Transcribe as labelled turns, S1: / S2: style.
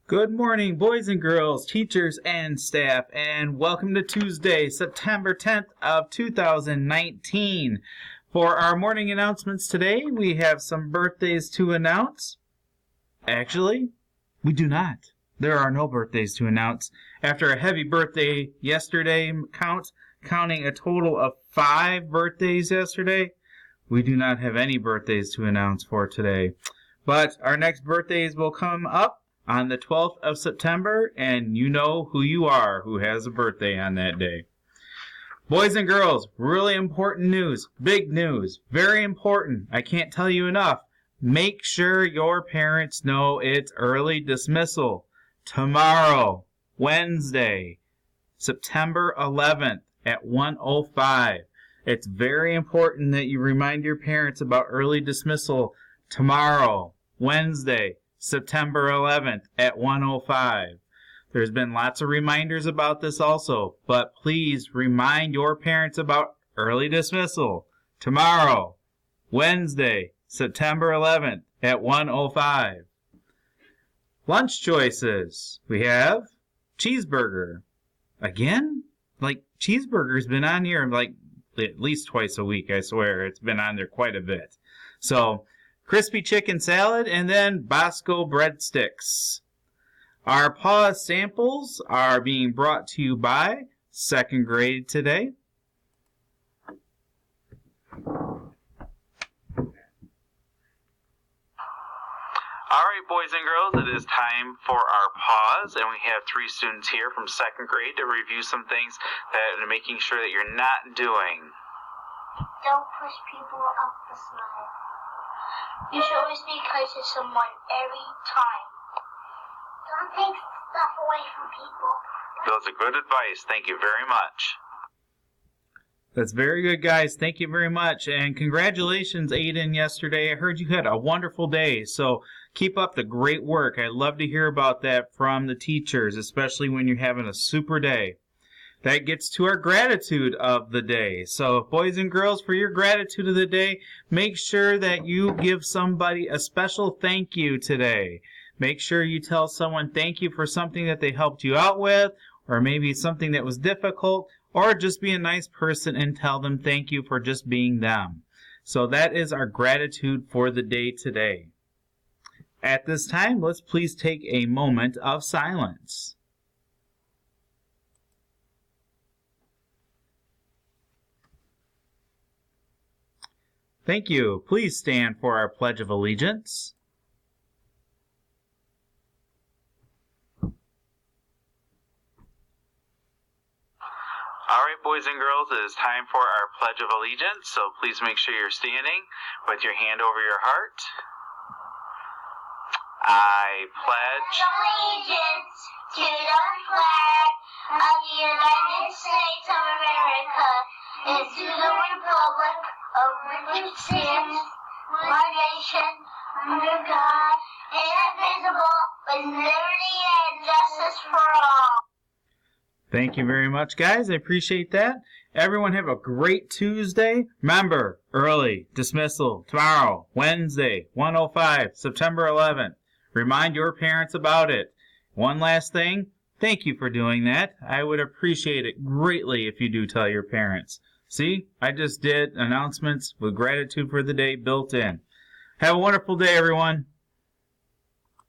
S1: Good morning, boys and girls, teachers and staff, and welcome to Tuesday, September 10th of 2019. For our morning announcements today, we have some birthdays to announce. Actually, we do not. There are no birthdays to announce. After a heavy birthday yesterday counting a total of 5 birthdays yesterday, we do not have any birthdays to announce for today. But our next birthdays will come up on the 12th of September, and you know who you are who has a birthday on that day. Boys and girls, really important news, big news, very important. I can't tell you enough. Make sure your parents know it's early dismissal tomorrow, Wednesday, September 11th at 1:05. It's very important that you remind your parents about early dismissal tomorrow, Wednesday, September 11th at 1:05. There's been lots of reminders about this also, but please remind your parents about early dismissal tomorrow, Wednesday, September 11th at 1:05. Lunch choices. We have cheeseburger. Again? Cheeseburger's been on here at least twice a week, I swear. It's been on there quite a bit. So, crispy chicken salad, and then Bosco breadsticks. Our pause samples are being brought to you by 2nd grade today.
S2: Alright, boys and girls, it is time for our pause, and we have 3 students here from 2nd grade to review some things that are making sure that you're not doing.
S3: Don't push people up the slide. You should always be kind to someone every time. Don't take stuff away from people.
S2: Those are good advice. Thank you very much.
S1: That's very good, guys. Thank you very much. And congratulations, Aiden, yesterday. I heard you had a wonderful day. So keep up the great work. I love to hear about that from the teachers, especially when you're having a super day. That gets to our gratitude of the day. So, boys and girls, for your gratitude of the day, make sure that you give somebody a special thank you today. Make sure you tell someone thank you for something that they helped you out with, or maybe something that was difficult, or just be a nice person and tell them thank you for just being them. So that is our gratitude for the day today. At this time, let's please take a moment of silence. Thank you. Please stand for our Pledge of Allegiance.
S2: Alright, boys and girls, it is time for our Pledge of Allegiance, so please make sure you're standing with your hand over your heart. I pledge
S3: allegiance to the flag of the United States of America and to the republic of which stands one nation under God, indivisible, with liberty and justice for all.
S1: Thank you very much, guys. I appreciate that. Everyone have a great Tuesday. Remember, early dismissal tomorrow, Wednesday, 1:05, September 11th. Remind your parents about it. One last thing, thank you for doing that. I would appreciate it greatly if you do tell your parents. See, I just did announcements with gratitude for the day built in. Have a wonderful day, everyone.